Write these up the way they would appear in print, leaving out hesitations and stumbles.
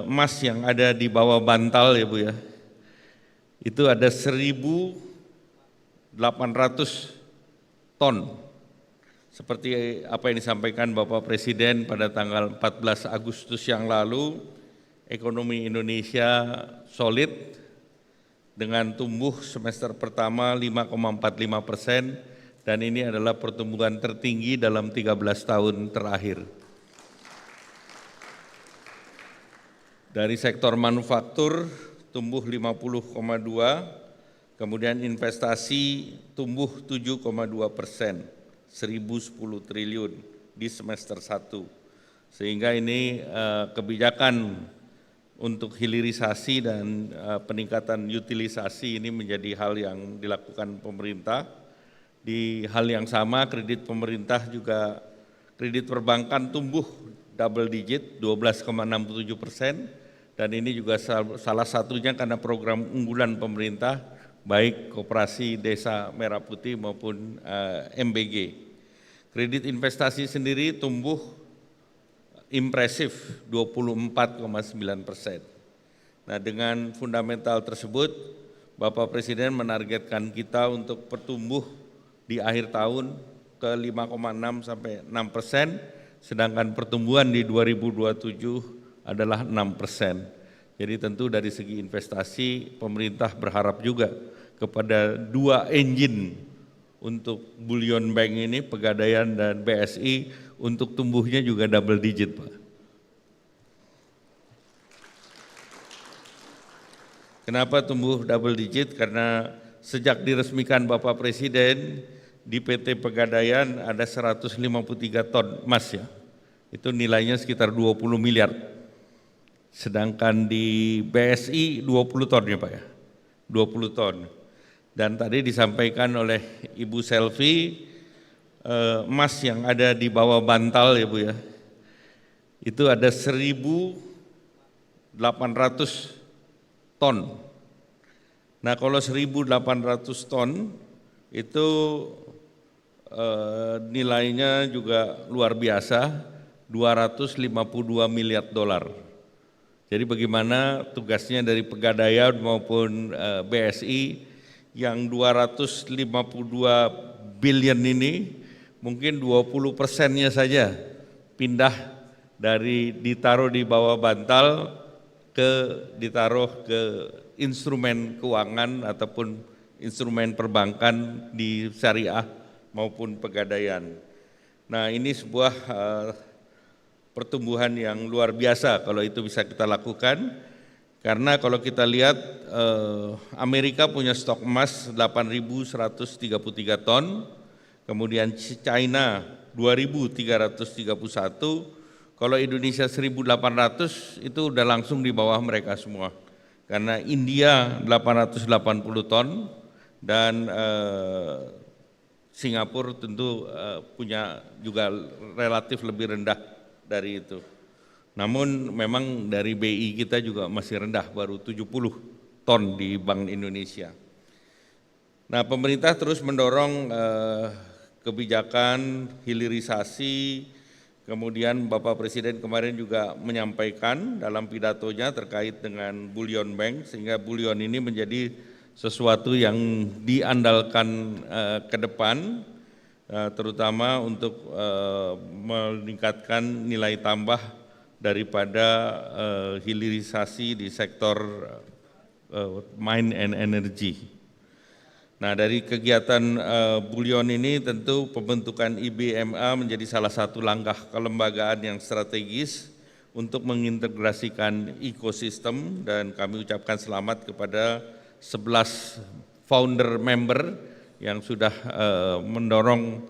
emas yang ada di bawah bantal ya Bu ya, itu ada 1.800 ton. Seperti apa yang disampaikan Bapak Presiden pada tanggal 14 Agustus yang lalu, ekonomi Indonesia solid dengan tumbuh semester pertama 5,45%, dan ini adalah pertumbuhan tertinggi dalam 13 tahun terakhir. Dari sektor manufaktur tumbuh 50,2%, kemudian investasi tumbuh 7,2%, 1.010 triliun di semester 1. Sehingga ini kebijakan untuk hilirisasi dan peningkatan utilisasi ini menjadi hal yang dilakukan pemerintah. Di hal yang sama, kredit pemerintah juga, kredit perbankan tumbuh double digit 12,67%, dan ini juga salah satunya karena program unggulan pemerintah, baik Koperasi Desa Merah Putih maupun MBG. Kredit investasi sendiri tumbuh impresif 24,9%. Nah, dengan fundamental tersebut, Bapak Presiden menargetkan kita untuk bertumbuh di akhir tahun ke 5,6 sampai 6%, sedangkan pertumbuhan di 2027 adalah 6%. Jadi tentu dari segi investasi, pemerintah berharap juga kepada dua engine untuk Bullion Bank ini, Pegadaian dan BSI, untuk tumbuhnya juga double digit, Pak. Kenapa tumbuh double digit? Karena sejak diresmikan Bapak Presiden, di PT Pegadaian ada 153 ton emas ya. Itu nilainya sekitar 20 miliar. Sedangkan di BSI 20 ton ya Pak ya, 20 ton. Dan tadi disampaikan oleh Ibu Selvi, emas yang ada di bawah bantal ya Bu ya, itu ada 1.800 ton. Nah kalau 1.800 ton itu nilainya juga luar biasa, 252 miliar dolar. Jadi bagaimana tugasnya dari Pegadaian maupun BSI yang 252 billion ini, mungkin 20%-nya saja pindah dari ditaruh di bawah bantal ditaruh ke instrumen keuangan ataupun instrumen perbankan di syariah maupun Pegadaian. Nah ini sebuah pertumbuhan yang luar biasa kalau itu bisa kita lakukan. Karena kalau kita lihat Amerika punya stok emas 8.133 ton, kemudian China 2.331, kalau Indonesia 1.800 itu udah langsung di bawah mereka semua. Karena India 880 ton dan Singapura tentu punya juga relatif lebih rendah dari itu. Namun memang dari BI kita juga masih rendah, baru 70 ton di Bank Indonesia. Nah pemerintah terus mendorong kebijakan hilirisasi, kemudian Bapak Presiden kemarin juga menyampaikan dalam pidatonya terkait dengan Bullion Bank, sehingga Bullion ini menjadi sesuatu yang diandalkan ke depan, terutama untuk meningkatkan nilai tambah daripada hilirisasi di sektor mine and energy. Nah dari kegiatan Bullion ini tentu pembentukan IBMA menjadi salah satu langkah kelembagaan yang strategis untuk mengintegrasikan ekosistem, dan kami ucapkan selamat kepada 11 founder member yang sudah mendorong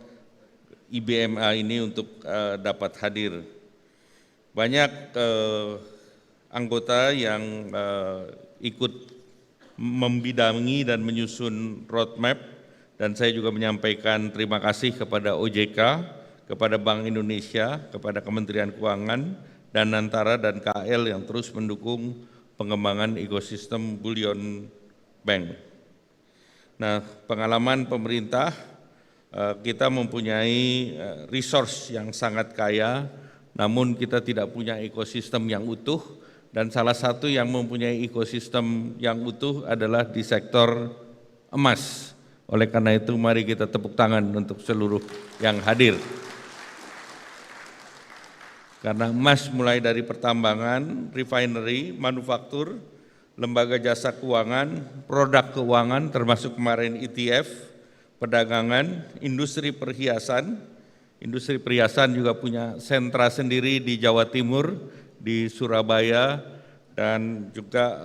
IBMA ini untuk dapat hadir. Banyak anggota yang ikut membidangi dan menyusun roadmap, dan saya juga menyampaikan terima kasih kepada OJK, kepada Bank Indonesia, kepada Kementerian Keuangan, dan Antara dan KL yang terus mendukung pengembangan ekosistem Bullion Bank. Nah, pengalaman pemerintah, kita mempunyai resource yang sangat kaya, namun kita tidak punya ekosistem yang utuh, dan salah satu yang mempunyai ekosistem yang utuh adalah di sektor emas. Oleh karena itu mari kita tepuk tangan untuk seluruh yang hadir. Karena emas mulai dari pertambangan, refinery, manufaktur, lembaga jasa keuangan, produk keuangan termasuk kemarin ETF, perdagangan, industri perhiasan juga punya sentra sendiri di Jawa Timur, di Surabaya, dan juga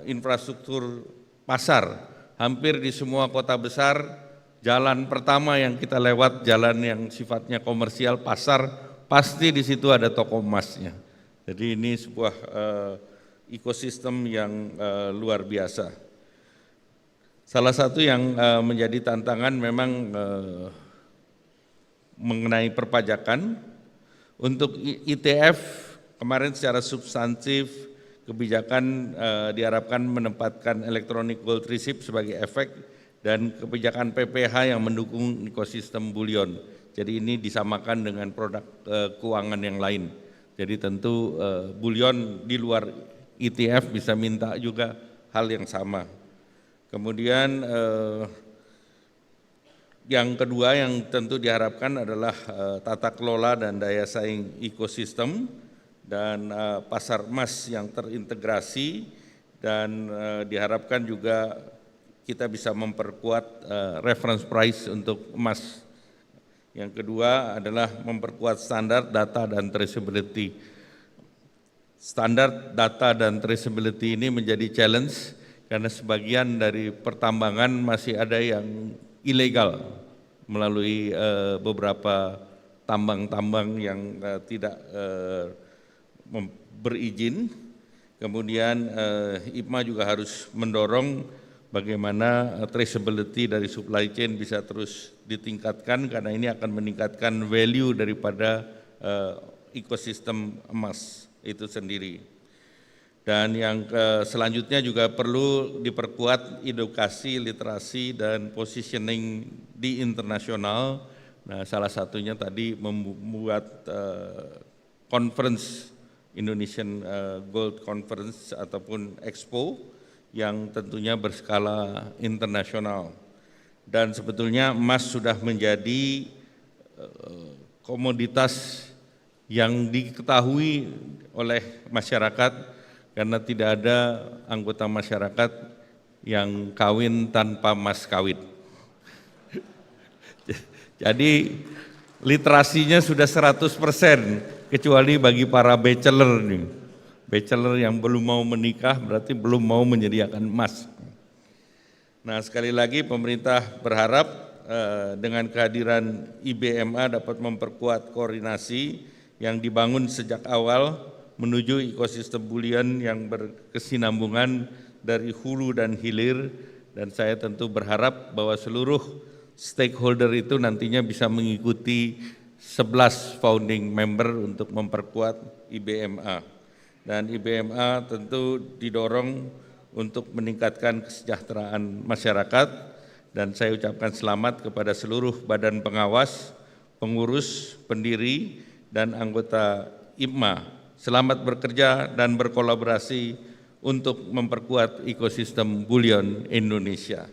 infrastruktur pasar. Hampir di semua kota besar, jalan pertama yang kita lewat, jalan yang sifatnya komersial, pasar, pasti di situ ada toko emasnya. Jadi ini sebuah ekosistem yang luar biasa. Salah satu yang menjadi tantangan memang mengenai perpajakan. Untuk ETF kemarin secara substantif kebijakan diharapkan menempatkan electronic gold receipt sebagai efek dan kebijakan PPH yang mendukung ekosistem bullion. Jadi ini disamakan dengan produk keuangan yang lain. Jadi tentu bullion di luar ETF bisa minta juga hal yang sama. Kemudian yang kedua yang tentu diharapkan adalah tata kelola dan daya saing ekosistem dan pasar emas yang terintegrasi, dan diharapkan juga kita bisa memperkuat reference price untuk emas. Yang kedua adalah memperkuat standar data dan traceability. Standar data dan traceability ini menjadi challenge karena sebagian dari pertambangan masih ada yang ilegal melalui beberapa tambang-tambang yang tidak berizin. Kemudian IPMA juga harus mendorong bagaimana traceability dari supply chain bisa terus ditingkatkan karena ini akan meningkatkan value daripada ekosistem emas itu sendiri. Dan yang selanjutnya juga perlu diperkuat edukasi, literasi, dan positioning di internasional. Nah, salah satunya tadi membuat conference, Indonesian Gold Conference ataupun Expo yang tentunya berskala internasional. Dan sebetulnya emas sudah menjadi komoditas yang diketahui oleh masyarakat karena tidak ada anggota masyarakat yang kawin tanpa mas kawin. Jadi literasinya sudah 100%, kecuali bagi para bachelor nih. Bachelor yang belum mau menikah berarti belum mau menyediakan emas. Nah, sekali lagi pemerintah berharap dengan kehadiran IBMA dapat memperkuat koordinasi yang dibangun sejak awal menuju ekosistem bullion yang berkesinambungan dari hulu dan hilir, dan saya tentu berharap bahwa seluruh stakeholder itu nantinya bisa mengikuti 11 founding member untuk memperkuat IBMA. Dan IBMA tentu didorong untuk meningkatkan kesejahteraan masyarakat, dan saya ucapkan selamat kepada seluruh badan pengawas, pengurus, pendiri, dan anggota IPMA. Selamat bekerja dan berkolaborasi untuk memperkuat ekosistem bullion Indonesia.